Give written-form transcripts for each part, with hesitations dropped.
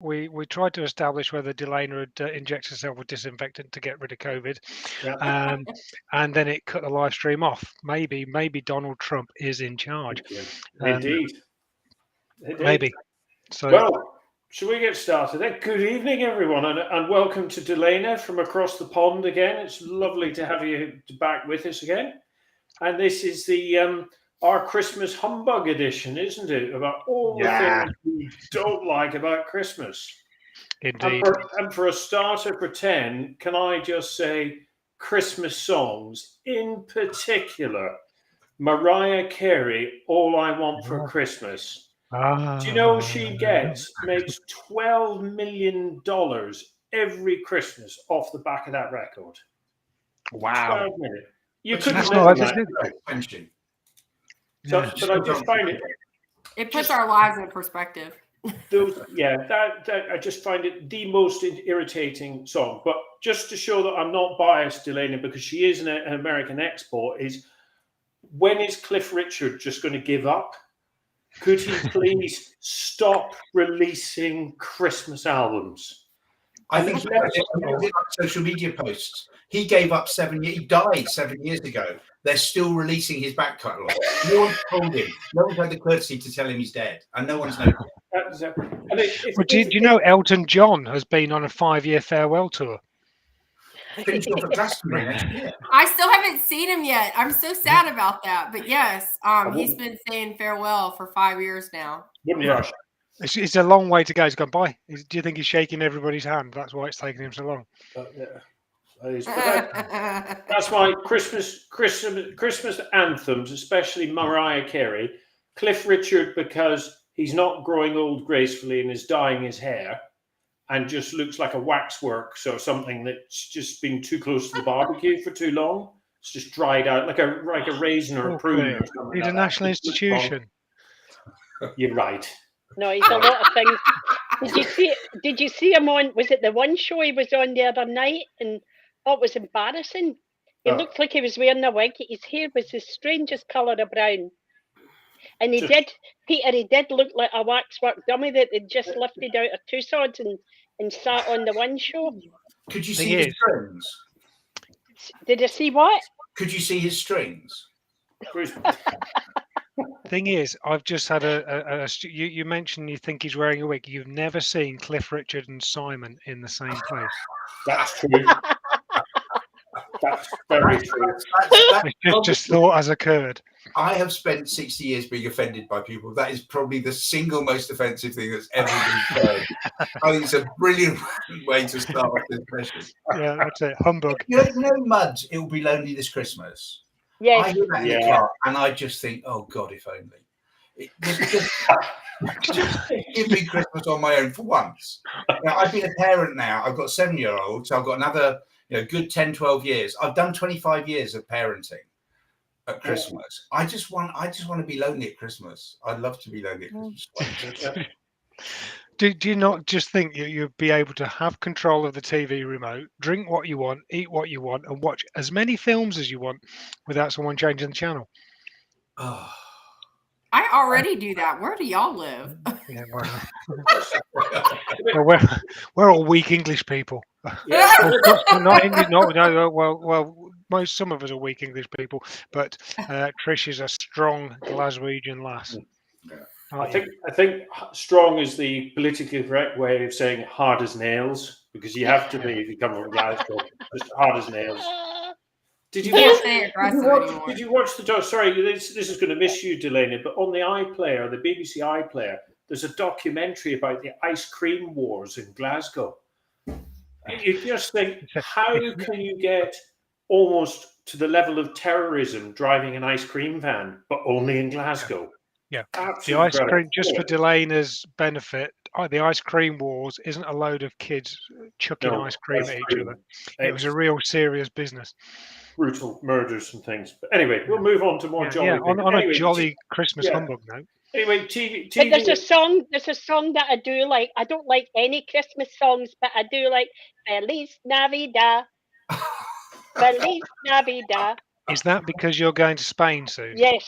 we tried to establish whether Delaina had injected herself with disinfectant to get rid of COVID, Yeah. and then it cut the live stream off. Maybe Donald Trump is in charge. Indeed. Maybe. So, well, shall we get started then? Good evening, everyone, and welcome to Delaina from across the pond again. It's lovely to have you back with us again. And this is the our Christmas Humbug edition, isn't it? About all the things we don't like about Christmas. indeed. And for a starter for 10, can I just say Christmas songs, in particular, Mariah Carey, All I Want for Christmas. Do you know she makes $12 million every Christmas off the back of that record? Wow. 12 million. You But couldn't that's live not on that. pension. So, but I just find it puts our lives in perspective. I just find it the most irritating song. But just to show that I'm not biased, Delaina, because she is an American export, is when is Cliff Richard just going to give up? Could he please stop releasing Christmas albums? I think social media posts. He gave up 7 years. He died 7 years ago. They're still releasing his back catalogue. No one's told him. No one's had the courtesy to tell him he's dead, and no one's known. Do you know Elton John has been on a 5-year farewell tour? Finished off at Glastonbury next year. I still haven't seen him yet. I'm so sad about that. But yes, he's been saying farewell for 5 years now. Wouldn't It's a long way to go. He's gone by. Do you think he's shaking everybody's hand? That's why it's taking him so long. That's why Christmas anthems, especially Mariah Carey, Cliff Richard, because he's not growing old gracefully and is dyeing his hair and just looks like a waxwork, so something that's just been too close to the barbecue for too long. It's just dried out like a raisin or a prune. Or something he's like a national institution. You're right. No, he's a lot of things. Did you see him on? Was it the one show he was on the other night? And it was embarrassing. He looked like he was wearing a wig. His hair was the strangest colour of brown. And he did look like a waxwork dummy that they just lifted out of Tucson's and sat on the one show. Could you see his strings? Did you see what? Could you see his strings? Thing is, I've just had you mentioned you think he's wearing a wig. You've never seen Cliff Richard and Simon in the same place. That's true. That's very true. It's just thought has occurred. I have spent 60 years being offended by people. That is probably the single most offensive thing that's ever been said. I think it's a brilliant way to start this session. Yeah, that's it. Humbug. You know, Muds, It Will Be Lonely This Christmas. Yes. I hear that in the car, and I just think, oh God, if only. Just give me Christmas on my own for once. Now, I've been a parent now. I've got a 7-year-old, so I've got another good 10, 12 years. I've done 25 years of parenting at Christmas. I just want to be lonely at Christmas. I'd love to be lonely at Christmas. Do you not just think you'd be able to have control of the TV remote, drink what you want, eat what you want, and watch as many films as you want without someone changing the channel? Oh. I already do that. Where do y'all live? Yeah, well, we're all weak English people. Some of us are weak English people, but Trish is a strong Glaswegian lass. I think strong is the politically correct way of saying hard as nails, because you have to be if you come from Glasgow. Just hard as nails. Did you watch the? Sorry, this is going to miss you, Delaina. But on the iPlayer, the BBC iPlayer, there's a documentary about the ice cream wars in Glasgow. You just think, how can you get almost to the level of terrorism driving an ice cream van, but only in Glasgow? Yeah, the ice cream, just for Delaina's benefit, the ice cream wars isn't a load of kids chucking ice cream at each other. It was a real serious business. Brutal murders and things. But anyway, we'll move on to more jolly. On a jolly Christmas humbug note. Anyway, TV. But there's a song that I do like. I don't like any Christmas songs, but I do like Feliz Navidad. Feliz Navidad. Is that because you're going to Spain soon? Yes.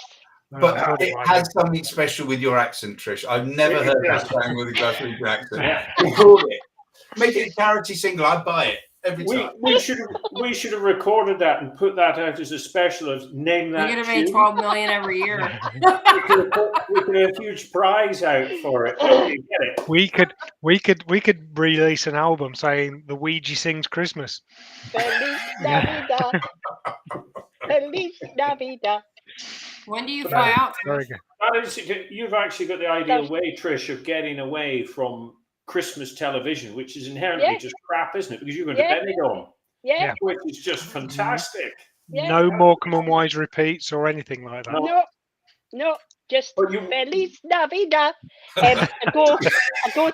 But I thought it might has be. something special with your accent, Trish. I've never It heard does. that sang with a Glaswegian accent. Yeah. Record it. Make it a charity single. I'd buy it every time. We should have recorded that and put that out as a special of name You're that gonna make tune. 12 million every year. We could have a huge prize out for it. You get it? We could release an album saying the Ouija sings Christmas. Feliz Yeah. Navidad. Feliz Navidad. When do you fly out? Very Trish? good. That is, you've actually got the ideal way, Trish, of getting away from Christmas television, which is inherently Yeah. just crap, isn't it? Because you're going to Yeah. Benidorm, Yeah. which is just fantastic. Yeah. No Morecambe and Wise repeats or anything like that. No. No, just But you- Feliz Navidad. I go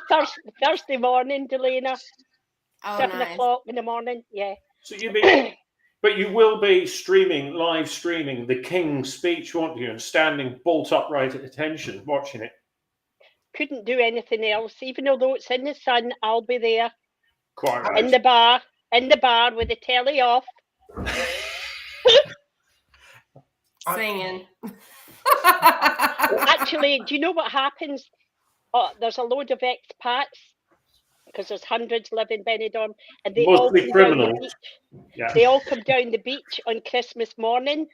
Thursday morning, Delaina, Oh, 7 nice. o'clock in the morning. Yeah. So but you will be live streaming the King's speech, won't you? And standing bolt upright at attention, watching it. Couldn't do anything else. Even although it's in the sun, I'll be there Quite right. in the bar with the telly off. Singing. Actually, do you know what happens? There's a load of expats because there's hundreds live in Benidorm, and they all Mostly come down the criminals. beach. Yeah. They all come down the beach on Christmas morning,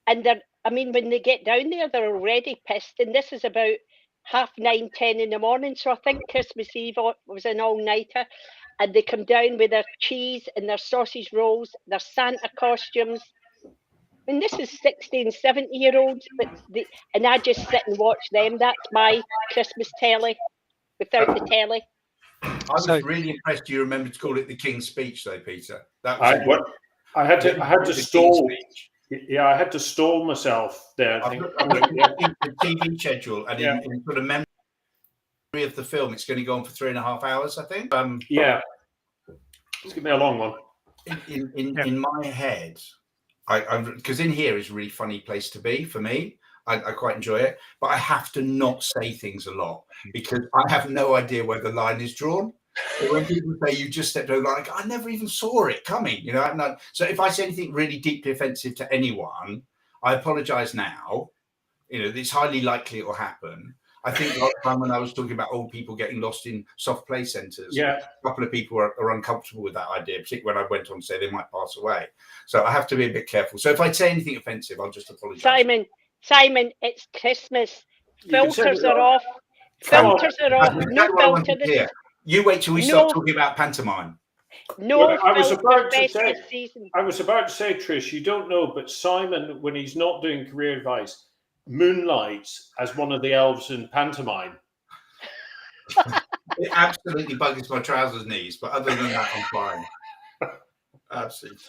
and when they get down there, they're already pissed. And this is about 9:30, 10 in the morning. So I think Christmas Eve was an all-nighter, and they come down with their cheese and their sausage rolls, their Santa costumes. And this is 60 and 70-year-olds, and I just sit and watch them. That's my Christmas telly without the telly. I was really impressed you remembered to call it the King's Speech, though, Peter. That was I had to the stall. King's Speech. Yeah, I had to stall myself there. I I've think. looked at the TV schedule, and in sort of memory of the film, it's going to go on for 3.5 hours, I think. Yeah, it's gonna be a long one. In my head, because in here is a really funny place to be for me. I quite enjoy it, but I have to not say things a lot because I have no idea where the line is drawn. So when people say you just stepped over, like I never even saw it coming, So if I say anything really deeply offensive to anyone, I apologise now. It's highly likely it will happen. I think last time when I was talking about old people getting lost in soft play centres, a couple of people are uncomfortable with that idea, particularly when I went on to say they might pass away. So I have to be a bit careful. So if I say anything offensive, I'll just apologise. Simon, it's Christmas. Filters are off. Filters are off. No filter. You wait till we start talking about pantomime. No, I was about to say, Trish, you don't know, but Simon, when he's not doing career advice, moonlights as one of the elves in pantomime. It absolutely bugs my trousers knees, but other than that, I'm fine. Absolutely.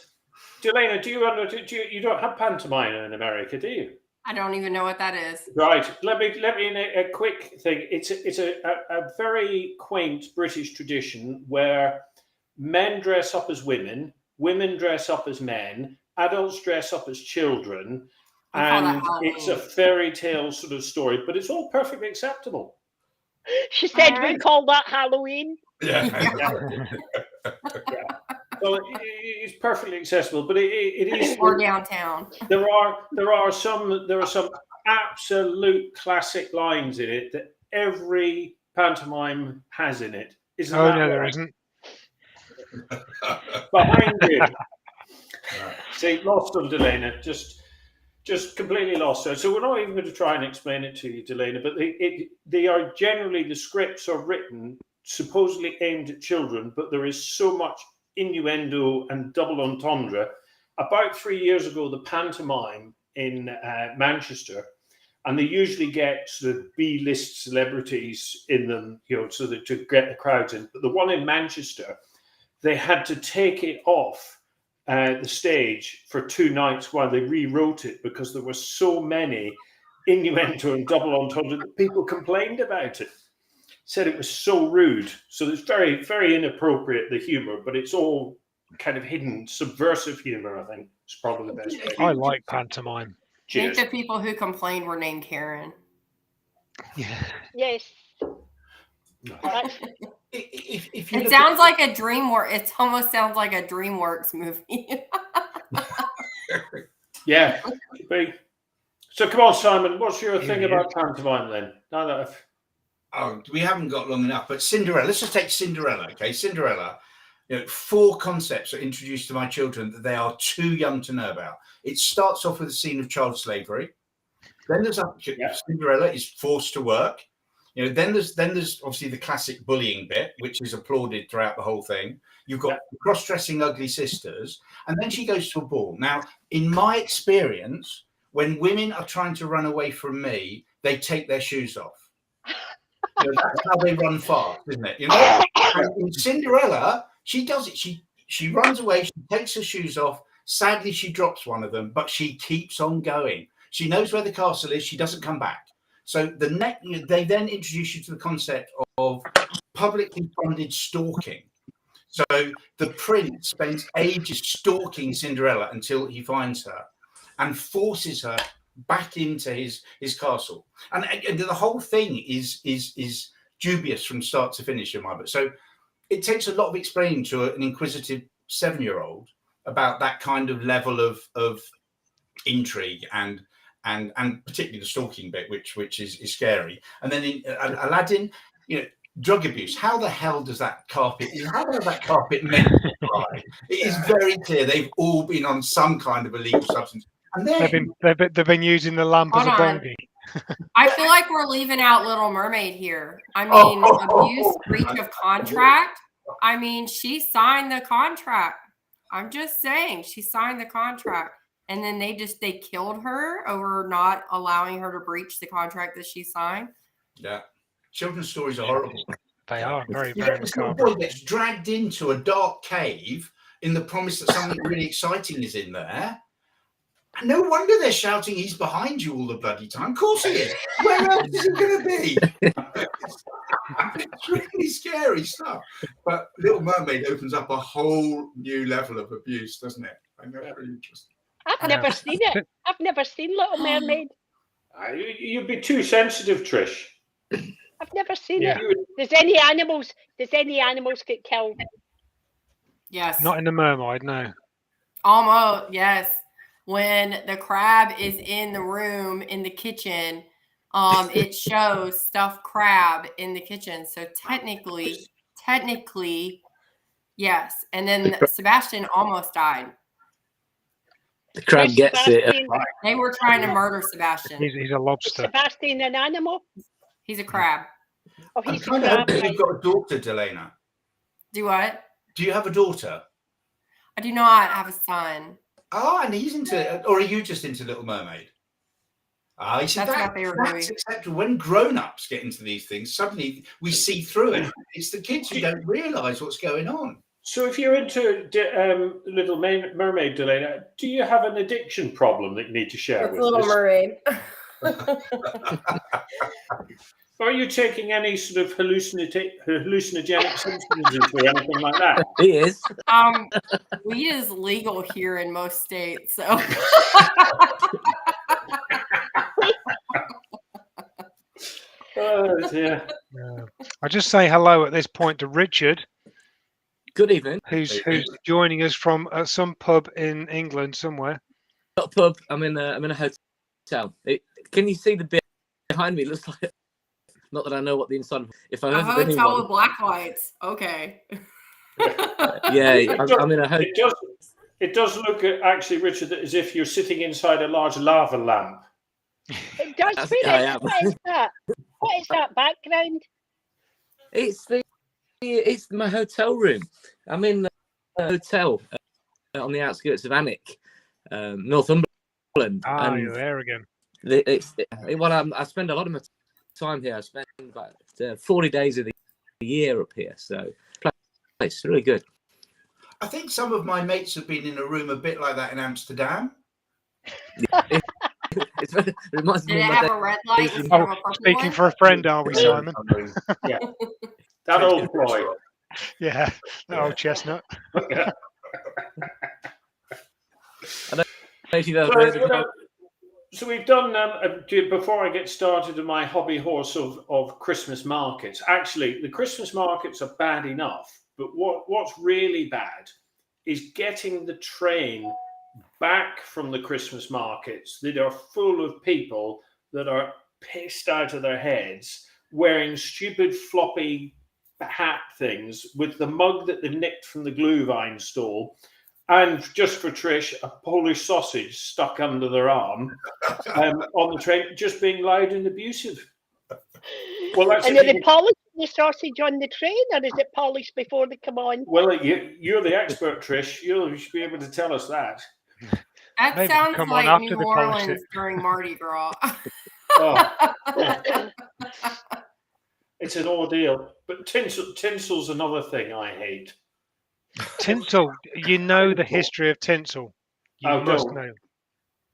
Delaina, you don't have pantomime in America, do you? I don't even know what that is. Right. Let me in a quick thing. It's a very quaint British tradition where men dress up as women, women dress up as men, adults dress up as children, and it's a fairy tale sort of story, but it's all perfectly acceptable. She said we call that Halloween. Yeah. So it's perfectly accessible, but it is or downtown. There are some absolute classic lines in it that every pantomime has in it. Isn't that no, right? there isn't. Behind you. See, lost them, Delaina. Just completely lost her. So we're not even going to try and explain it to you, Delaina, but they are generally, the scripts are written supposedly aimed at children, but there is so much innuendo and double entendre. About 3 years ago, the pantomime in Manchester, and they usually get sort of B-list celebrities in them, so that to get the crowds in. But the one in Manchester, they had to take it off the stage for 2 nights while they rewrote it because there were so many innuendo and double entendre that people complained about it. Said it was so rude. So it's very, very inappropriate, the humor, but it's all kind of hidden, subversive humor, I think. It's probably the best way. I like pantomime. I think the people who complained were named Karen. Yeah. Yes. It sounds like a DreamWorks. It almost sounds like a DreamWorks movie. Yeah. So come on, Simon. What's your Here thing he about pantomime then? Now that I've... Oh, we haven't got long enough. But Cinderella. Let's just take Cinderella. Okay, Cinderella. 4 concepts are introduced to my children that they are too young to know about. It starts off with a scene of child slavery. Then there's Cinderella is forced to work. Then there's obviously the classic bullying bit, which is applauded throughout the whole thing. You've got cross-dressing ugly sisters, and then she goes to a ball. Now, in my experience, when women are trying to run away from me, they take their shoes off. That's how they run fast, isn't it? And in Cinderella, she does it. She runs away. She takes her shoes off. Sadly, she drops one of them, but she keeps on going. She knows where the castle is. She doesn't come back. So they then introduce you to the concept of publicly funded stalking. So the prince spends ages stalking Cinderella until he finds her and forces her back into his castle. And the whole thing is dubious from start to finish in my book. So it takes a lot of explaining to an inquisitive 7-year-old about that kind of level of intrigue and particularly the stalking bit, which is scary. And then in Aladdin, drug abuse. How the hell does that carpet? How does that carpet meant to dry? It is very clear they've all been on some kind of illegal substance. And then they've been using the lamp as a bongie. I feel like we're leaving out Little Mermaid here. I mean, abuse, breach of contract. I mean, she signed the contract. I'm just saying, she signed the contract. And then they killed her over not allowing her to breach the contract that she signed. Yeah. Children's stories are horrible. They are very, very This little macabre. boy gets dragged into a dark cave in the promise that something really exciting is in there. And no wonder they're shouting, he's behind you all the bloody time. Of course he is. Where else is he going to be? It's really scary stuff. But Little Mermaid opens up a whole new level of abuse, doesn't it? I know, it's really interesting. I've never seen it. I've never seen Little Mermaid. You'd be too sensitive, Trish. I've never seen it. Does any animals get killed? Yes. Not in the Mermaid, no. Almost, yes. When the crab is in the room in the kitchen, it shows stuffed crab in the kitchen. So technically, yes. And then Sebastian almost died. The crab gets it. They were trying to murder Sebastian. He's a lobster. Is Sebastian an animal? He's a crab. Oh, I'm he's a kind of crab. hoping you've got a daughter, Delaina. Do what? Do you have a daughter? I do not have a son. Oh, and he's into, or are you just into Little Mermaid? You see, That's my favorite movie. that's acceptable. When grown-ups get into these things, suddenly we see through it. It's the kids who don't realise what's going on. So if you're into Little Mermaid, Delaina, do you have an addiction problem that you need to share with Little us? Mermaid. Are you taking any sort of hallucinogenic substances or anything like that? He is. Weed is legal here in most states, so. Oh dear. I just say hello at this point to Richard, Good evening. who's joining us from some pub in England somewhere. Not a pub. I'm in a hotel. Can you see the bit behind me? It looks like. Not that I know what the inside of. If I A heard hotel anyone, with black lights. Okay. yeah, I'm in a hotel. It does look actually, Richard, as if you're sitting inside a large lava lamp. It does. I am. What is that? What is that background? It's my hotel room. I'm in a hotel on the outskirts of Alnwick, Northumberland. Ah, and you're there again. I spend a lot of my time here. I spend about 40 days of the year up here, so it's really good. I think some of my mates have been in a room a bit like that in Amsterdam. It reminds Did me it of my have days a red light in- instead of a purple Speaking one? for a friend, are we, Simon? Yeah, that old boy. Yeah, that old chestnut. So we've done, before I get started on my hobby horse of Christmas markets, actually the Christmas markets are bad enough, but what's really bad is getting the train back from the Christmas markets that are full of people that are pissed out of their heads, wearing stupid floppy hat things with the mug that they nicked from the Glühwein stall, and just for Trish, a Polish sausage stuck under their arm on the train, just being loud and abusive. Well, that's and are they polishing the sausage on the train, or is it polished before they come on? Well, you're the expert, Trish. You should be able to tell us that. That Maybe sounds come on like after New they polish Orleans it. during Mardi Gras. It's an ordeal. But tinsel's another thing I hate. Tinsel, you know the history of tinsel. You must don't. know.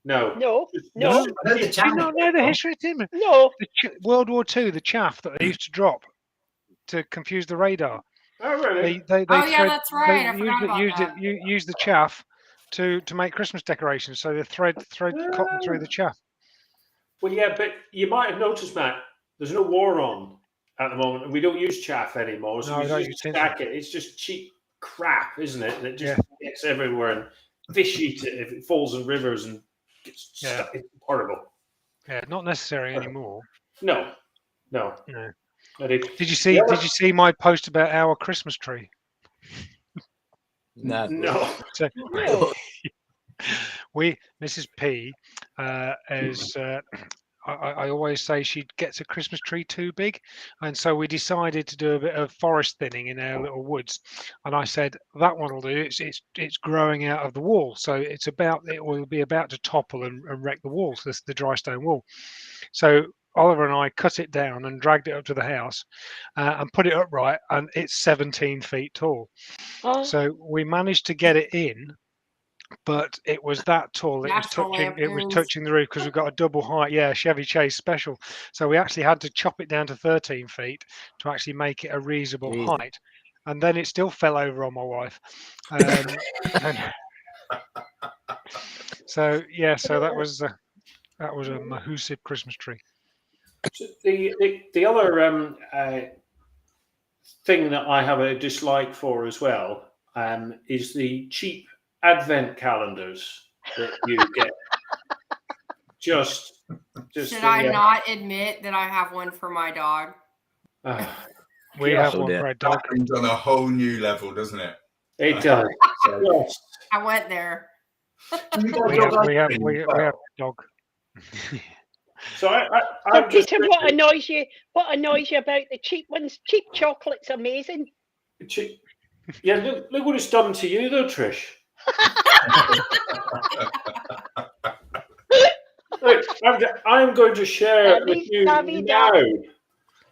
No. No? I know the Do you not know the history of tinsel? No. World War II, the chaff that they used to drop to confuse the radar. Oh, really? They yeah, that's right. I forgot about that. Use the chaff to make Christmas decorations. So they thread cotton through the chaff. Well, yeah, but you might have noticed, Matt, there's no war on at the moment, and we don't use chaff anymore. So No, we don't just use tinsel. stack it. It's just cheap crap, isn't it? That just gets everywhere, and fish eat it if it falls in rivers and gets stuck. It's horrible. Yeah, not necessary anymore. No. Did you see my post about our Christmas tree? No. So, Mrs. P, is. I always say she gets a Christmas tree too big, and so we decided to do a bit of forest thinning in our little woods. And I said that one will do. It's growing out of the wall, so it will be about to topple and wreck the walls, the dry stone wall. So Oliver and I cut it down and dragged it up to the house and put it upright, and it's 17 feet tall. So we managed to get it in, but it was that tall. It was touching the roof because we've got a double height, Chevy Chase special. So we actually had to chop it down to 13 feet to actually make it a reasonable height, and then it still fell over on my wife. So that was a massive Christmas tree. So the other thing that I have a dislike for as well is the cheap advent calendars that you get. Just Should I not admit that I have one for my dog? We have one for our dog. It's on a whole new level, doesn't it? It does. I went there. We have a dog. So Peter, what annoys you? What annoys you about the cheap ones? Cheap chocolate's amazing. Yeah, look what it's done to you, though, Trish. Look, I'm going to share with you now.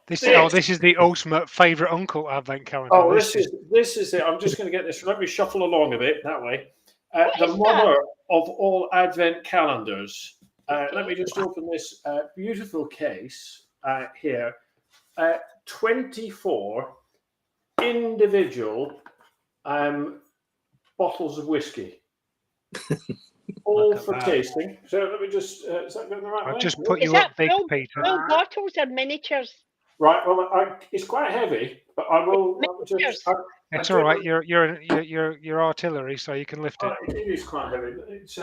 This is the ultimate favourite uncle advent calendar. Oh, this is it. I'm just going to get this. Let me shuffle along a bit that way. The mother of all advent calendars. Let me just open this beautiful case here. 24 individual bottles of whiskey. All for tasting. So let me just, is that going the right way? I'll just put you up big, Peter. Full bottles or miniatures? Right, well, it's quite heavy, but I will just... It's all right, you're artillery, so you can lift it. It is quite heavy. It's,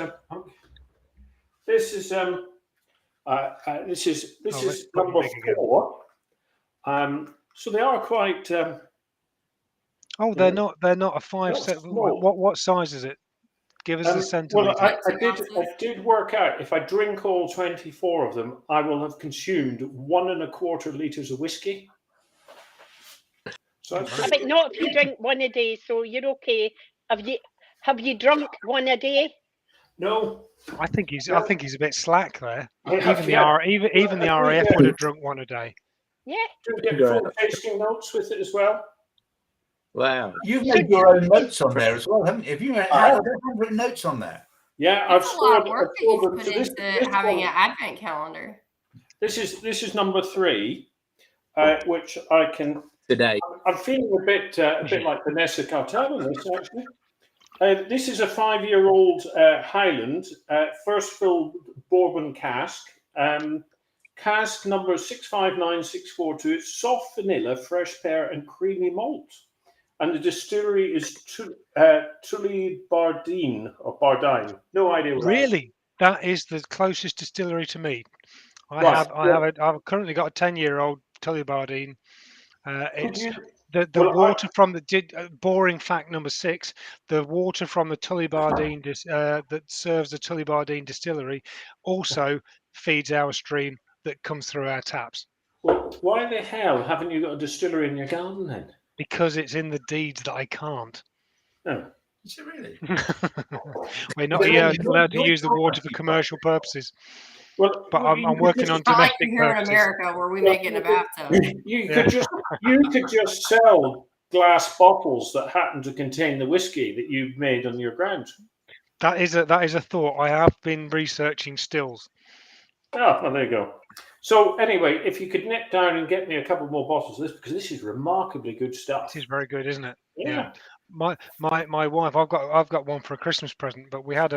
this is number 4. So they are quite. They're not a 5 set. What size is it? Give us a centimetre. Well, I did work out. If I drink all 24 of them, I will have consumed 1.25 litres of whiskey. So but not if you drink one a day. So you're okay. Have you drunk one a day? No. I think he's a bit slack there. Even the RAF would have drunk one a day. Yeah. Do you get full tasting notes with it as well? Wow. You've made your own notes on there as well, haven't you? Have you written notes on there? Yeah, I've scored. Put into having an advent calendar. This is number 3, which I can today. I'm feeling a bit like Vanessa Cartel in this actually. This is a 5-year-old Highland, first filled bourbon cask. Cask number 659642. It's soft vanilla, fresh pear, and creamy malt. and the distillery is Tullibardine or Bardine. No idea. Really, that is the closest distillery to me. Right, I've currently got a 10-year-old Tullibardine. Could It's you? the Well, water from the boring fact number 6. The water from the Tullibardine that serves the Tullibardine distillery also feeds our stream that comes through our taps. Well, why the hell haven't you got a distillery in your garden then? Because it's in the deeds that I can't. No. Is it really? We're not allowed to use the water for commercial purposes. Well, But I'm working on Not like domestic here in purposes. America where we make it in a bathtub. You could just sell glass bottles that happen to contain the whiskey that you've made on your ground. That is a thought. I have been researching stills. Oh, well, there you go. So anyway, if you could nip down and get me a couple more bottles of this, because this is remarkably good stuff. This is very good, isn't it? Yeah. My wife, I've got one for a Christmas present, but we had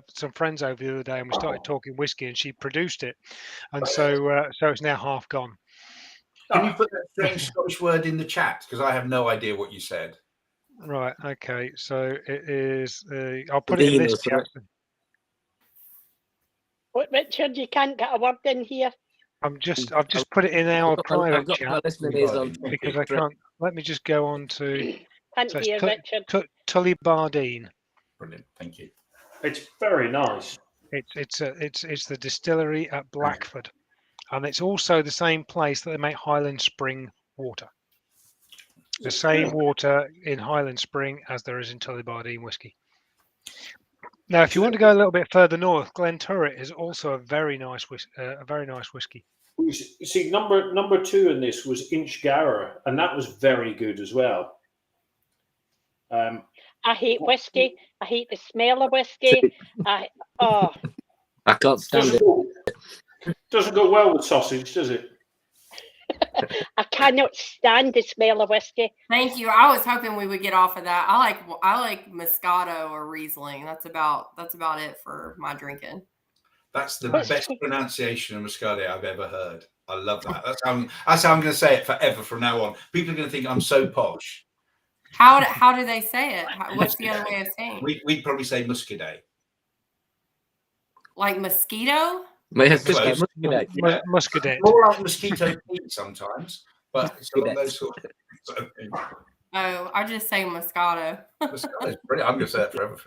some friends over the other day and we started talking whiskey and she produced it, and so it's now half gone. Can you put that strange Scottish word in the chat? Because I have no idea what you said. Right. Okay. So it is. I'll put it in this chat. What, Richard? You can't get a word in here. I've just put it in our private chat because I can't. Let me just go on to. Can't So hear Richard. Tullibardine. Brilliant, thank you. It's very nice. It's the distillery at Blackford, and it's also the same place that they make Highland Spring water. The same water in Highland Spring as there is in Tullibardine whiskey. Now, if you want to go a little bit further north, Glenturret is also a very nice whiskey. You see, number 2 in this was Inchgower, and that was very good as well. I hate whiskey. I hate the smell of whiskey. I can't stand it. Doesn't go well with sausage, does it? I cannot stand the smell of whiskey. Thank you. I was hoping we would get off of that. I like Moscato or Riesling. That's about it for my drinking. That's the best pronunciation of Moscato I've ever heard. I love that. That's how I'm going to say it forever from now on. People are going to think I'm so posh. How do they say it? What's the other way of saying it? We'd probably say Muscadet. Like mosquito? Muscadet. More like mosquito feet sometimes, but it's one of those sort of things. Oh, I just say Moscato. Moscato's brilliant. I'm going to say that forever.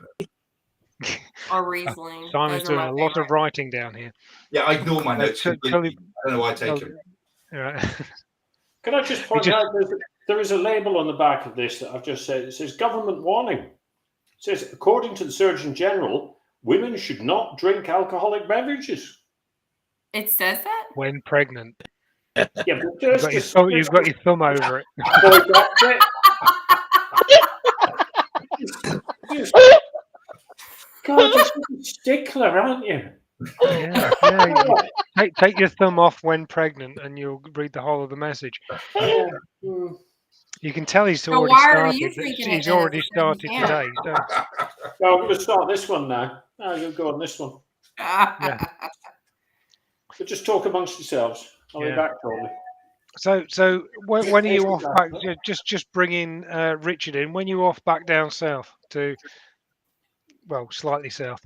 Or Riesling. Simon's doing a lot of writing down here. Yeah, I ignore my notes completely. I don't know why I take them. Right. Can I just point out there is a label on the back of this that I've just said. It says government warning. It says, according to the Surgeon General, women should not drink alcoholic beverages. It says that? When pregnant. Yeah, but you've got your thumb over it. God, you're such a stickler, aren't you? Yeah. Take your thumb off when pregnant, and you'll read the whole of the message. You can tell he's already started. He's already started today. So. Well, I'm going to start this one now. You'll go on this one. Yeah. So just talk amongst yourselves. I'll be back shortly. So when are you off back? Just bringing Richard in. When you off back down south to, well, slightly south.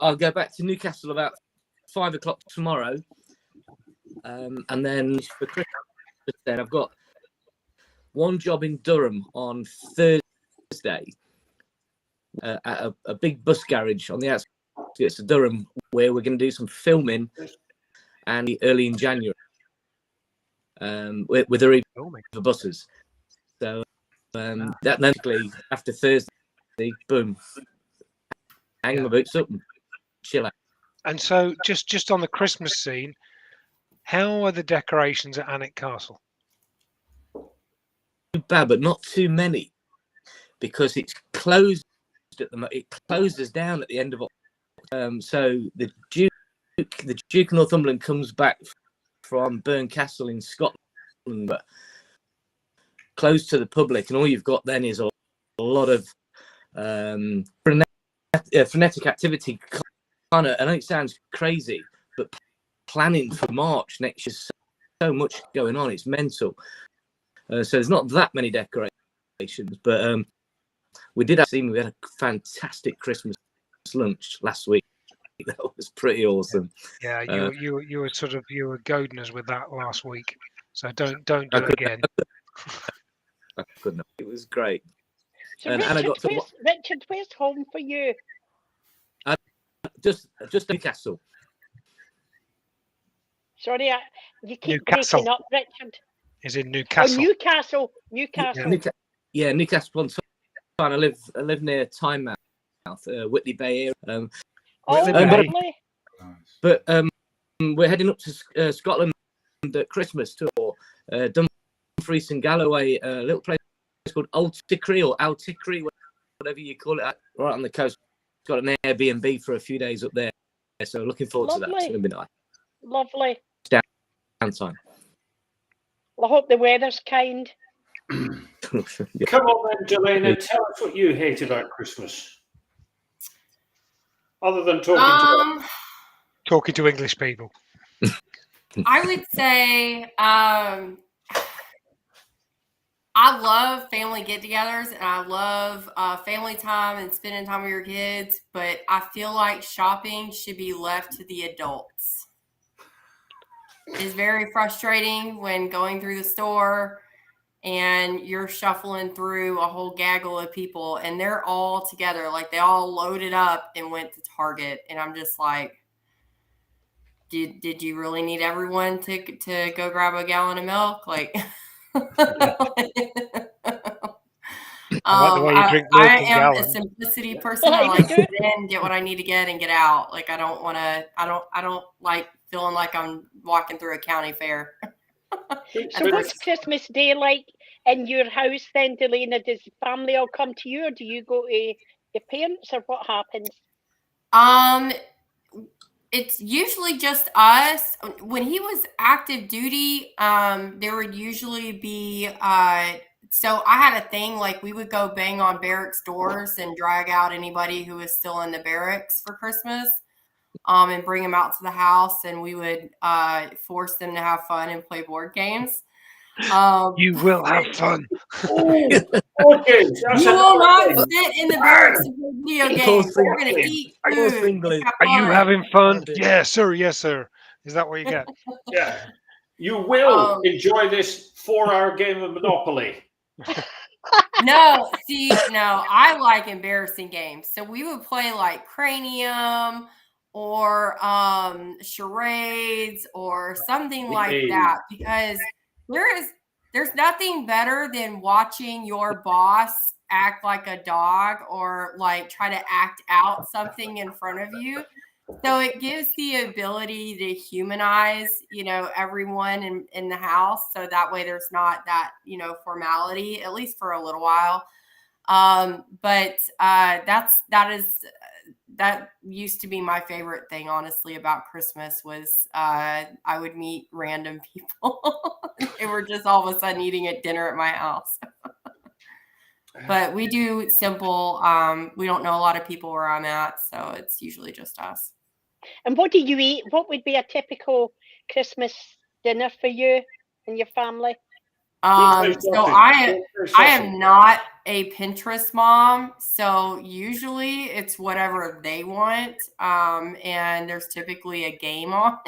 I'll go back to Newcastle about 5 o'clock tomorrow, and then for Christmas, then I've got one job in Durham on Thursday at a big bus garage on the outskirts of Durham, where we're going to do some filming, and early in January with a for buses. So that basically after Thursday, boom, hang my boots up and chill out. And so just on the Christmas scene, how are the decorations at Alnwick Castle? Too bad, but not too many, because it's closed it closes down at the end of October. So the Duke of Northumberland comes back from Brin Castle in Scotland, but closed to the public, and all you've got then is a lot of frenetic activity. I know it sounds crazy, but planning for March next year, so much going on, it's mental. So there's not that many decorations, But we did we had a fantastic Christmas lunch last week. That was pretty awesome. Yeah, you were goading us with that last week. So don't do it again. I couldn't. It was great. So And Richard, I got to Richard, where's home for you? just Newcastle. Sorry, you keep Newcastle. breaking up, Richard. Is in Oh, Newcastle. Newcastle. Yeah, Newcastle upon Tyne. I live near Tynemouth, Whitley Bay area. Oh, Bay. lovely. But we're heading up to Scotland at Christmas tour. Dumfries and Galloway, a little place called Old Tickery or Old Tickery, whatever you call it, right on the coast. Got an Airbnb for a few days up there. So looking forward to that. It's going to be nice. Lovely. Downtime. Well, I hope the weather's kind. Yeah. Come on then, Delaina, tell us what you hate about Christmas. Other than Talking to English people. I would say I love family get-togethers and I love family time and spending time with your kids, but I feel like shopping should be left to the adults. It's very frustrating when going through the store and you're shuffling through a whole gaggle of people and they're all together, like they all loaded up and went to Target, and I'm just like, did you really need everyone to go grab a gallon of milk? Like, I am a simplicity person. I like to get in, get what I need to get, and get out. Like, I don't like feeling like I'm walking through a county fair. So what's Christmas Day like in your house then, Delaina? Does family all come to you, or do you go to your parents, or what happens? It's usually just us. When he was active duty, there would usually be so I had a thing, like we would go bang on barracks doors and drag out anybody who was still in the barracks for Christmas, and bring them out to the house, and we would force them to have fun and play board games. You will have fun. Okay, you will not sit in the barracks and play video games. You're going to eat food. Are you having fun? Yes, sir. Yes, sir. Is that what you get? Yeah. You will enjoy this 4-hour game of Monopoly. No, I like embarrassing games. So we would play like Cranium or charades or something like that, because there's nothing better than watching your boss act like a dog or like try to act out something in front of you. So it gives the ability to humanize, everyone in the house. So that way there's not that, formality, at least for a little while. But that used to be my favorite thing, honestly, about Christmas was I would meet random people. They were just all of a sudden eating at dinner at my house. But we do simple. We don't know a lot of people where I'm at, so it's usually just us. And what do you eat? What would be a typical Christmas dinner for you and your family? So I am not a Pinterest mom, so usually it's whatever they want, and there's typically a game on,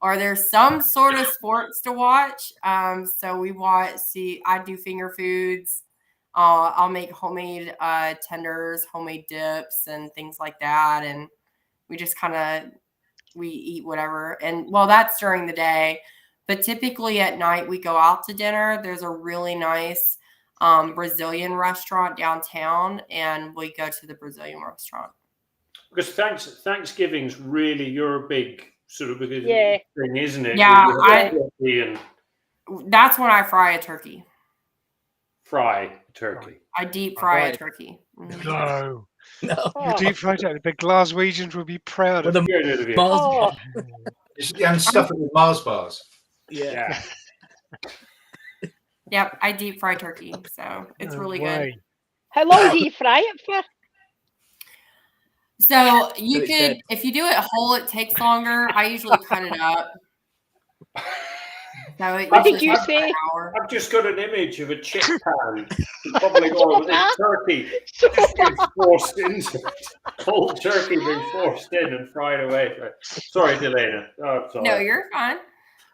or there's some sort of sports to watch. So I do finger foods. I'll make homemade tenders, homemade dips, and things like that, and we just we eat whatever. And well, that's during the day. But typically at night we go out to dinner. There's a really nice Brazilian restaurant downtown, and we go to the Brazilian restaurant. Because Thanksgiving's really your big sort of thing, isn't it? Yeah, that's when I fry a turkey. Fry turkey. I deep fry a turkey. Mm-hmm. No. You deep fried it. The Glaswegians would be proud of you. Mars and stuff it with Mars bars. Yeah. Yep, I deep fry turkey, so it's really good. How long do you fry it for? So you could, if you do it whole, it takes longer. I usually cut it up. So it What did usually you takes say? an hour. I've just got an image of a chip pan bubbling oil with a turkey So being forced into it. Cold turkey being forced in and fried away. Sorry, Delaina. Oh, sorry. No, you're fine.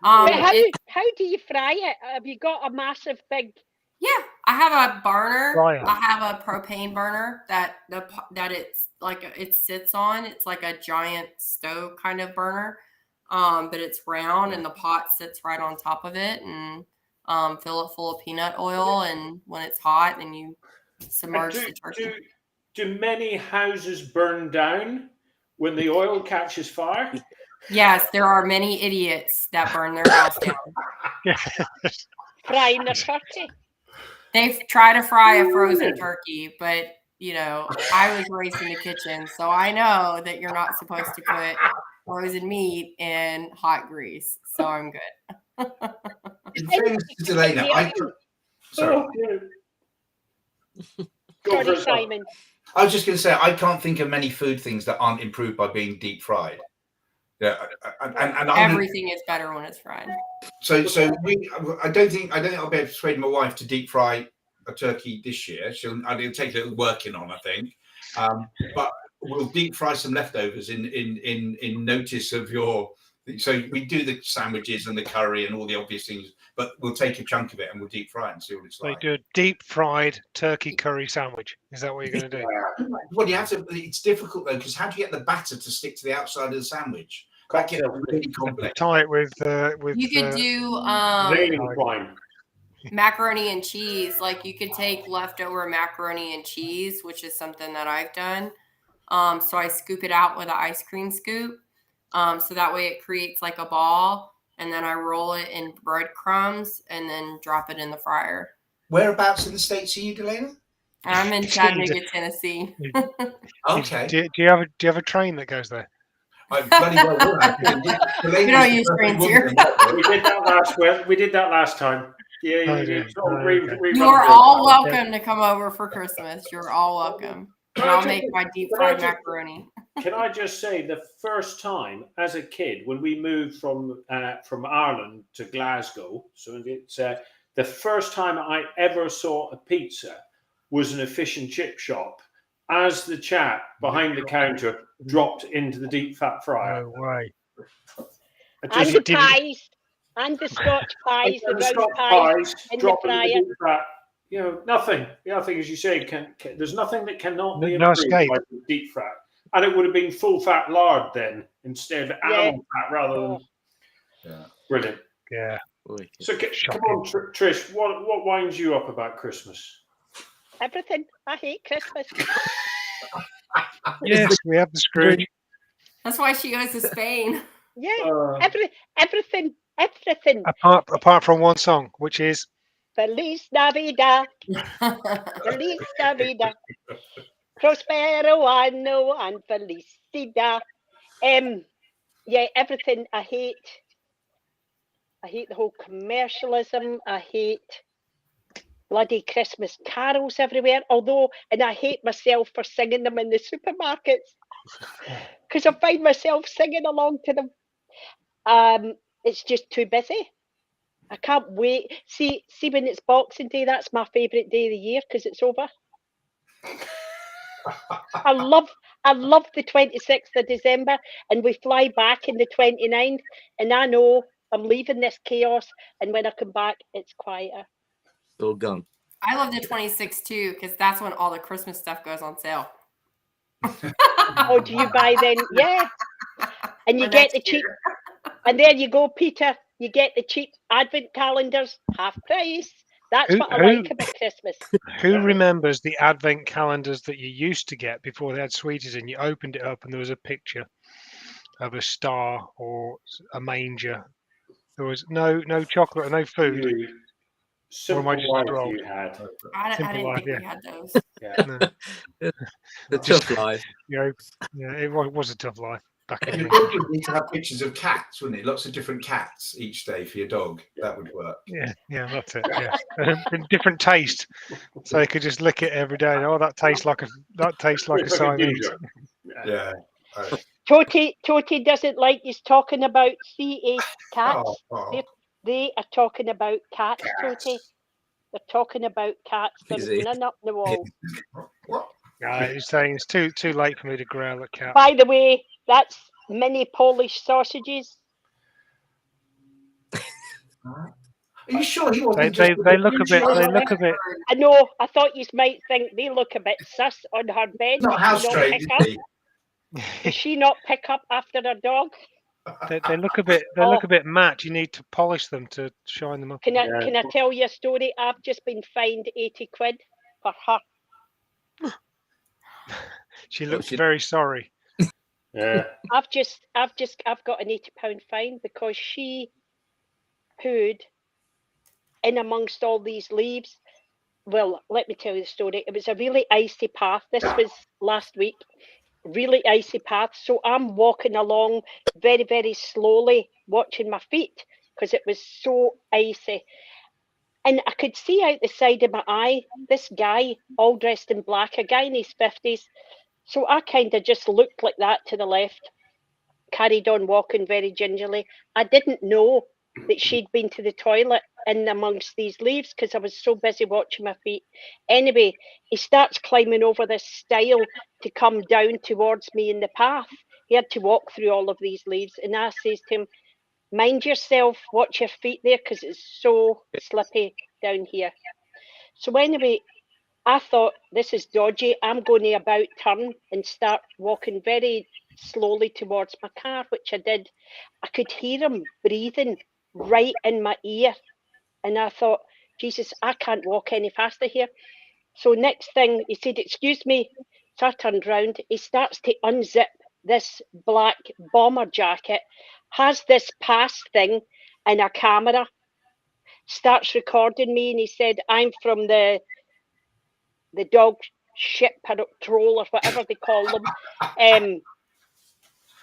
but how It- do you fry it? Have you got a massive big? yeah, I have a burner. Fryer. I have a propane burner that it's like it sits on. It's like a giant stove kind of burner, but it's round and the pot sits right on top of it, and fill it full of peanut oil. And when it's hot, then you submerge the turkey. Do many houses burn down when the oil catches fire? Yes, there are many idiots that burn their house down. Frying the turkey. They've tried to fry a frozen turkey, but I was raised in the kitchen, so I know that you're not supposed to put frozen meat in hot grease. So I'm good. In fairness to Delaina, sorry. Sorry, Simon. I was just going to say, I can't think of many food things that aren't improved by being deep fried. Yeah, and Everything is better when it's fried. So I don't think I'll be able to persuade my wife to deep fry a turkey this year. It'll take a little working on, I think. But we'll deep fry some leftovers in notice of your. So we do the sandwiches and the curry and all the obvious things, but we'll take a chunk of it and we'll deep fry it and see what it's They like. do a deep fried turkey curry sandwich. Is that what you're going to do? Well, you have to. It's difficult though, because how do you get the batter to stick to the outside of the sandwich? That gets really complex. Tie it with. You could do Raining wine. macaroni and cheese. Like you could take leftover macaroni and cheese, which is something that I've done. So I scoop it out with an ice cream scoop. So that way it creates like a ball, and then I roll it in breadcrumbs and then drop it in the fryer. Whereabouts in the States are you, Delaina? I'm in Chattanooga, Tennessee. Okay. Do you have a train that goes there? I bloody well will have. We don't use trains here. We did that last time. Yeah, Okay. You are all welcome to come over for Christmas. You're all welcome. And I'll make my deep fried macaroni. Can I just say, the first time as a kid when we moved from Ireland to Glasgow, so it's the first time I ever saw a pizza was in a fish and chip shop, as the chap behind the counter dropped into the deep fat fryer. No way. And the pies, and the Scotch pies, the round pies in the fryer. Nothing, as you say, there's nothing that cannot be No improved escape. by deep fat. And it would have been full fat lard then, instead of animal fat rather than. Yeah. Brilliant. Yeah. So come on, Trish, what winds you up about Christmas? Everything. I hate Christmas. Yes, we have the Scrooge. That's why she goes to Spain. Yeah, everything. Apart from one song, which is Feliz Navidad. Feliz Navidad. Prospero anno and felicidad. Yeah, everything. I hate the whole commercialism. I hate bloody Christmas carols everywhere. And I hate myself for singing them in the supermarkets because I find myself singing along to them. It's just too busy. I can't wait. See when it's Boxing Day, that's my favourite day of the year because it's over. I love the 26th of December, and we fly back in the 29th, and I know I'm leaving this chaos, and when I come back, it's quieter. All gone. I love the 26th too, because that's when all the Christmas stuff goes on sale. Oh, do you buy then? Yeah. And you get the cheap, and there you go, Peter. You get the cheap advent calendars, half price. That's what I like about Christmas. Who remembers the advent calendars that you used to get before they had sweeties and you opened it up and there was a picture of a star or a manger? There was no chocolate or no food. Simple Or am I just life too old? you had. I Simple didn't life, think yeah. we had those. Yeah. The tough life. Yeah, it was a tough life back in You the would need to have pictures of cats, wouldn't it? Lots of different cats each day for your dog. That would work. Yeah, that's it. Yeah, and different taste, so you could just lick it every day. And, that tastes like a Siamese. Yeah. Toti doesn't like you talking about CA cats. Oh. They are talking about cats, Toti. They're talking about cats. Is There's it? none up the wall. What? He's saying it's too late for me to growl at cats. By the way, that's mini Polish sausages. Are you sure he They wasn't they, just they look a bit. Usually They when look a it's bit. I know. I thought you might think they look a bit sus on her bed. not house trained, pick is up? he? Does she not pick up after her dog? They look a bit. They look a bit matte. You need to polish them to shine them up. Can I Yeah. can I tell you a story? I've just been fined 80 quid for her. She Well, looks she- very sorry. Yeah. I've got an £80 fine because she pooed in amongst all these leaves. Well, let me tell you the story. It was a really icy path. This was last week. Really icy path. So I'm walking along very, very slowly, watching my feet because it was so icy. And I could see out the side of my eye this guy, all dressed in black, a guy in his 50s. So I kind of just looked like that to the left, carried on walking very gingerly. I didn't know that she'd been to the toilet in amongst these leaves because I was so busy watching my feet. Anyway, he starts climbing over this stile to come down towards me in the path. He had to walk through all of these leaves. And I says to him, mind yourself, watch your feet there because it's so slippy down here. So anyway, I thought this is dodgy. I'm going to about turn and start walking very slowly towards my car, which I did. I could hear him breathing right in my ear. And I thought, Jesus, I can't walk any faster here. So next thing, he said, excuse me. So I turned round. He starts to unzip this black bomber jacket, has this pass thing and a camera, starts recording me. And he said, I'm from the dog shit patrol or whatever they call them.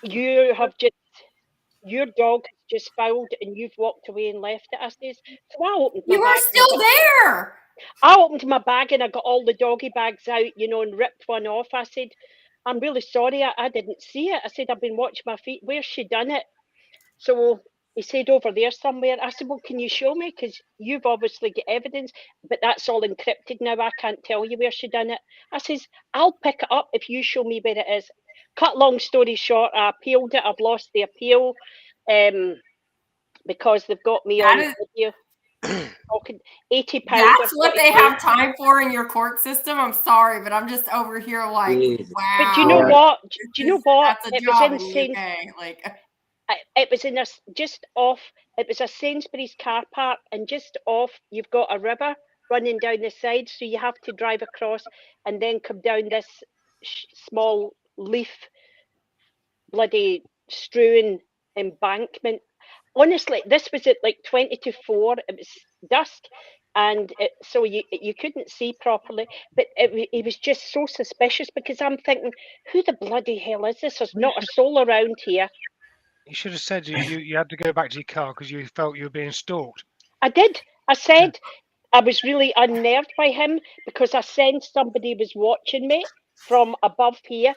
You have just, your dog has just fouled and you've walked away and left it. I says, so I opened my You bag. were still there. I opened my bag and I got all the doggy bags out, and ripped one off. I said, I'm really sorry, I didn't see it. I said, I've been watching my feet. Where's she done it? So he said, over there somewhere. I said, well, can you show me? Because you've obviously got evidence, but that's all encrypted now. I can't tell you where she done it. I says, I'll pick it up if you show me where it is. Cut long story short, I appealed it. I've lost the appeal because they've got me That on is- video. Talking £80. That's what they have time for in your court system. I'm sorry, but I'm just over here like, Jesus. wow. But do you know what? Do you know what? That's a It was job in insane. UK. Like, It was in a just off. It was a Sainsbury's car park, and just off, you've got a river running down the side, so you have to drive across and then come down this small leaf, bloody strewn embankment. Honestly, this was at like 20 to 4. It was dusk, and so you couldn't see properly. But it was just so suspicious because I'm thinking, who the bloody hell is this? There's not a soul around here. You should have said you had to go back to your car because you felt you were being stalked. I did. I said I was really unnerved by him because I sensed somebody was watching me from above here.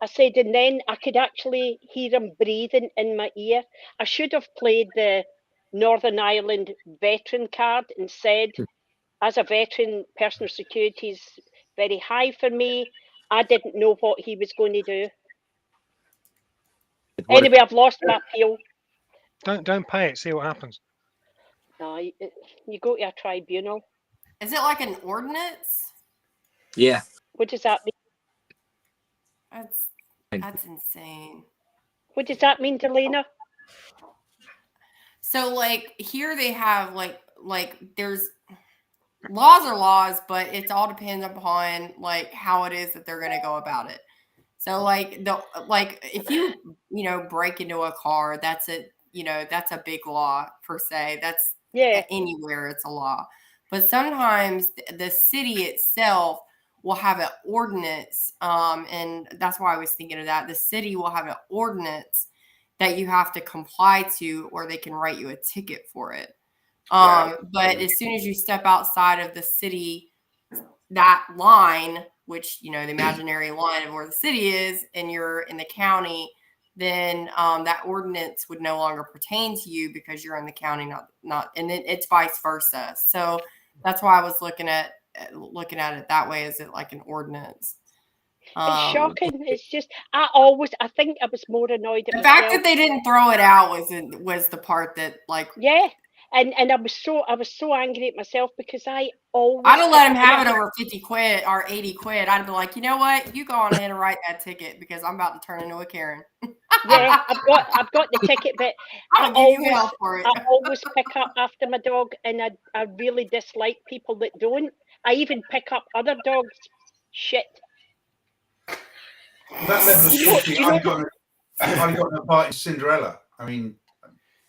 I said, and then I could actually hear him breathing in my ear. I should have played the Northern Ireland veteran card and said, as a veteran, personal security is very high for me. I didn't know what he was going to do. Anyway, I've lost my appeal. Don't pay it. See what happens. No, you go to a tribunal. is it like an ordinance? Yeah. What does that mean? That's insane. What does that mean, Delaina? So like here they have like there's laws are laws, but it all depends upon like how it is that they're gonna go about it. So like if you break into a car, that's a big law per se. That's Yeah. anywhere it's a law. But sometimes the city itself will have an ordinance, and that's why I was thinking of that. The city will have an ordinance that you have to comply to, or they can write you a ticket for it. But as soon as you step outside of the city, that line, which the imaginary line of where the city is, and you're in the county, then that ordinance would no longer pertain to you because you're in the county, not, and it's vice versa. So that's why I was looking at it that way. Is it like an ordinance? It's shocking. It's just I think I was more annoyed at the fact myself. that they didn't throw it out was the part that like and I was so angry at myself because I'd have let him have it over 50 quid or 80 quid. I'd be like, you know what, you go on ahead and write that ticket because I'm about to turn into a Karen. Yeah, I've got the ticket, but I always pick up after my dog, and I really dislike people that don't. I even pick up other dogs' shit. That level of shitty, I've got a part in Cinderella. I mean,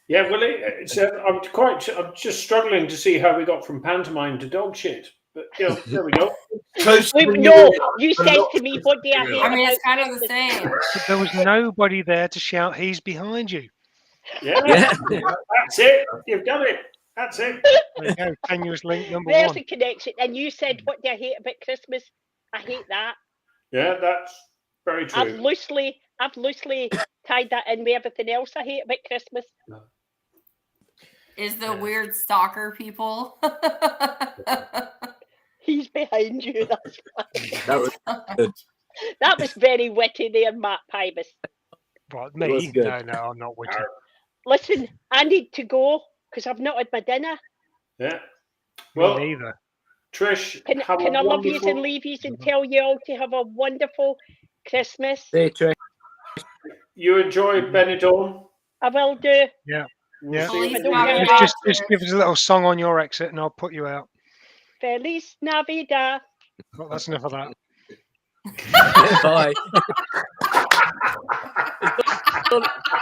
yeah, well, I'm just struggling to see how we got from pantomime to dog shit. But there we go. You said to me, "What do I hate?" I mean, it's kind of the same. But there was nobody there to shout, "He's behind you." Yeah. That's it. You've done it. That's it. There you go. Tenuous link number There's one. a connection. And you said, "What do I hate about Christmas?" I hate that. Yeah, that's very true. I've loosely tied that in with everything else I hate about Christmas. Is the weird stalker people? He's behind you. That's fine. That was good. That was very witty there, Matt Pybus. Right, It was me? good. No, I'm not witty. Listen, I need to go because I've not had my dinner. Yeah. Me Well, neither. Trish, Can I love yous and leave yous and tell you all to have a wonderful Christmas? See you, Trish. You enjoy Benidorm? I will do. Yeah. We'll Yeah. see. I don't get Just give us a little song on your exit and I'll put you out. Feliz Navidad. Well, that's enough of that. Bye.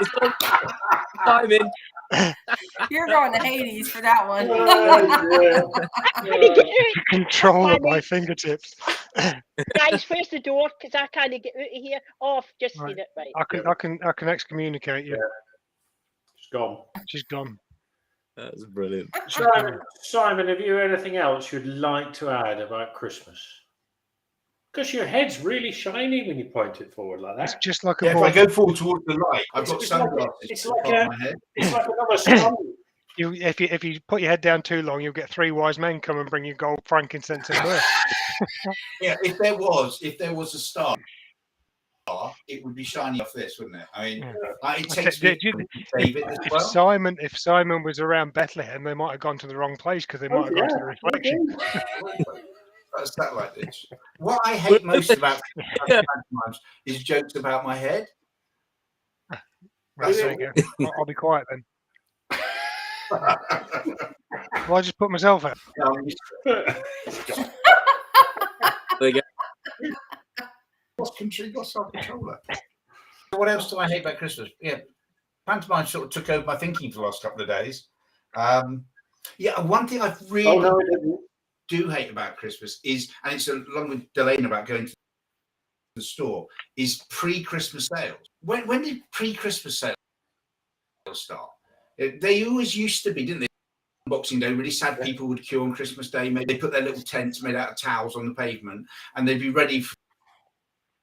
it's all timing. You're going to Hades for that one. Control at my fingertips. Guys, where's the door? Because I can't get out of here. Oh, I've just Right. seen it. Right. I can excommunicate you. She's gone. She's gone. That was brilliant. Simon, have you anything else you'd like to add about Christmas? Because your head's really shiny when you point it forward like It's that. just like if a I ball. go forward towards the light, I've got sunglasses. It's on like my head. It's like another sun. If you put your head down too long, you'll get three wise men come and bring you gold, frankincense, and myrrh. Yeah, if there was a star, it would be shining off this, wouldn't it? I mean, it takes me to save it as well. If Simon was around Bethlehem, they might have gone to the wrong place because they might have gone to the reflection. That's that like this. What I hate most about pantomimes is jokes about my head. Right, there you go. I'll be quiet then. Well, I just put myself out. There you go. Lost self-controller. What else do I hate about Christmas? Yeah, pantomime sort of took over my thinking for the last couple of days. One thing I really do hate about Christmas is, and it's along with Delaina about going to the store, is pre-Christmas sales. When did pre-Christmas sales start? They always used to be, didn't they? Boxing Day, really sad people would queue on Christmas Day. Maybe they put their little tents made out of towels on the pavement, and they'd be ready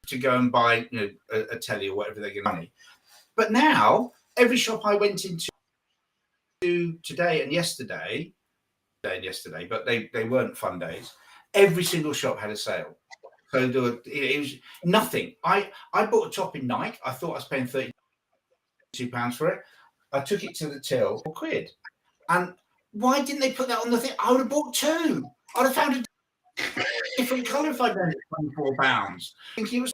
to go and buy, a telly or whatever they get money. But now, every shop I went into today and yesterday, but they weren't fun days. Every single shop had a sale. So it was nothing. I bought a top in Nike. I thought I was paying £32 for it. I took it to the till, £4. And why didn't they put that on the thing? I would have bought two. I'd have found a different colour if I'd done it £24. I think it was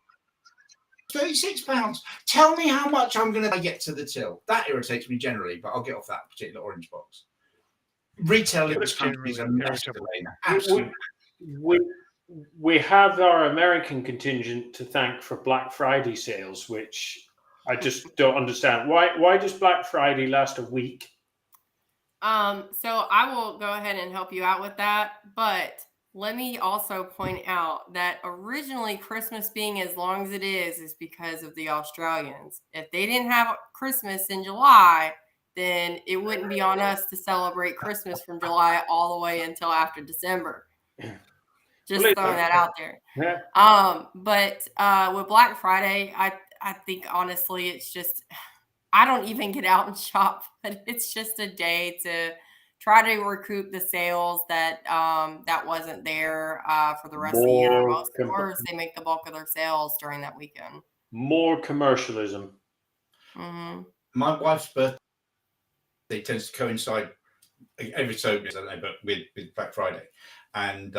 £36. Tell me how much I'm going to get to the till. That irritates me generally, but I'll get off that particular orange box. Retail in this country is a mess. Absolutely. We have our American contingent to thank for Black Friday sales, which I just don't understand. Why does Black Friday last a week? So I will go ahead and help you out with that, but let me also point out that originally Christmas being as long as it is because of the Australians. If they didn't have Christmas in July, then it wouldn't be on us to celebrate Christmas from July all the way until after December. Just throwing that out there. Yeah. But with Black Friday, I think honestly, it's just I don't even get out and shop, but it's just a day to try to recoup the sales that that wasn't there for the rest of the year. Most stores, they make the bulk of their sales during that weekend. More commercialism. Mm-hmm. My wife's birthday tends to coincide every so often, I don't know, but with Black Friday. And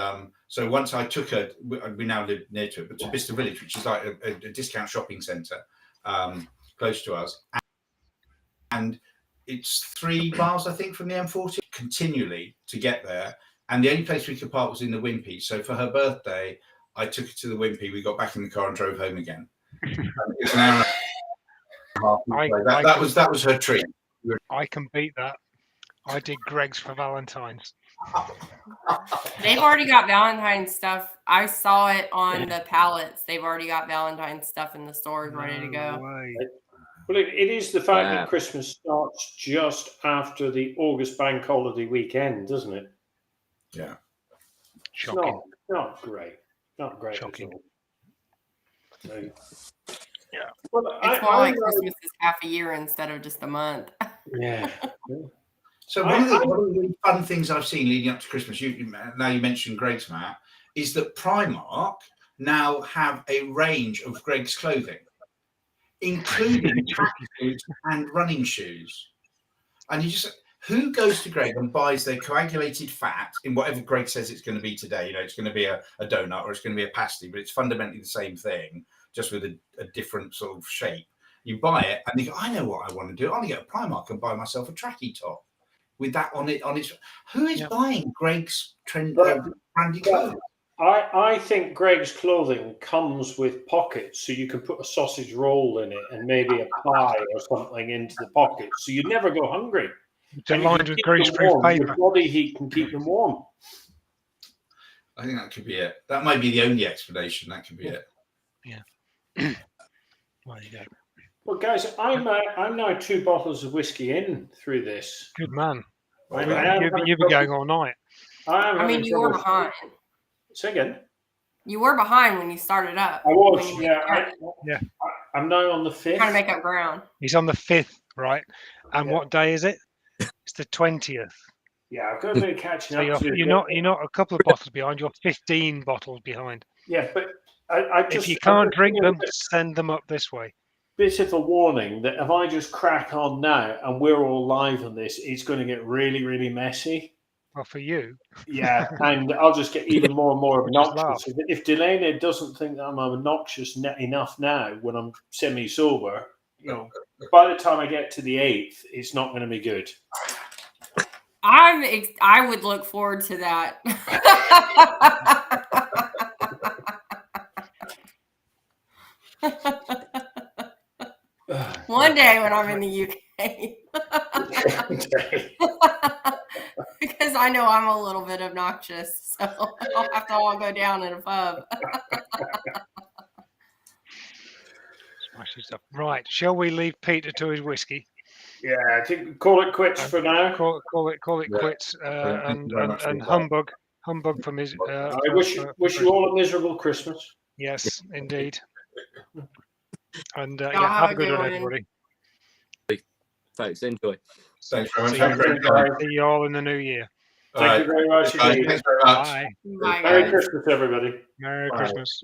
so once I took her, we now live near to it, but to Bicester Village, which is like a discount shopping centre close to us. And it's 3 miles, I think, from the M40 continually to get there. And the only place we could park was in the Wimpy. So for her birthday, I took her to the Wimpy. We got back in the car and drove home again. It's an hour and a half. That was her treat. I can beat that. I did Greg's for Valentine's. They've already got Valentine's stuff. I saw it on the pallets. They've already got Valentine's stuff in the stores ready to go. Way. Well, it is the fact that Christmas starts just after the August bank holiday weekend, doesn't it? Yeah. Shocking. Not great. Not great. Shocking. So, yeah. Well, It's more like Christmas is half a year instead of just a month. Yeah. So one of the fun things I've seen leading up to Christmas, now you mentioned Greg's, Matt, is that Primark now have a range of Greg's clothing, including tracksuits and running shoes. And you just, who goes to Greg and buys their coagulated fat in whatever Greg says it's going to be today? You know, it's going to be a donut or it's going to be a pasty, but it's fundamentally the same thing, just with a different sort of shape. You buy it and you go, I know what I want to do. I'm going to go to Primark and buy myself a tracky top with that on it. Who is buying Greg's brandy clothes? I think Greg's clothing comes with pockets, so you can put a sausage roll in it and maybe a pie or something into the pockets, so you never go hungry. It's lined with greaseproof paper. Your body heat can keep them warm. I think that could be it. That might be the only explanation. That could be it. Yeah. There you go. Well, guys, I'm now 2 bottles of whiskey in through this. Good man. You've been going all night. I mean, you were behind. Say again. You were behind when you started up. I was, yeah. I'm now on the 5th. Trying to make up ground. He's on the 5th, right? And what day is it? It's the 20th. Yeah, I've got a bit of catching up. You're not a couple of bottles behind. You're 15 bottles behind. Yeah, but I just, if you can't drink them, send them up this way. Bit of a warning that if I just crack on now and we're all live on this, it's going to get really, really messy. Well, for you. Yeah, and I'll just get even more and more obnoxious. If Delaina doesn't think that I'm obnoxious enough now when I'm semi-sober, by the time I get to the 8th, it's not going to be good. I would look forward to that. One day when I'm in the UK. Because I know I'm a little bit obnoxious, so I'll have to all go down in a pub. Right, shall we leave Peter to his whiskey? Yeah, I think call it quits for now. Call it quits. And humbug from his. I wish you all a miserable Christmas. Yes, indeed. And have a good one, everybody. Thanks. Enjoy. Thanks very much. See you all in the new year. Thank you very much. Thanks very much. Bye. Bye, Merry guys. Christmas, everybody. Merry Christmas.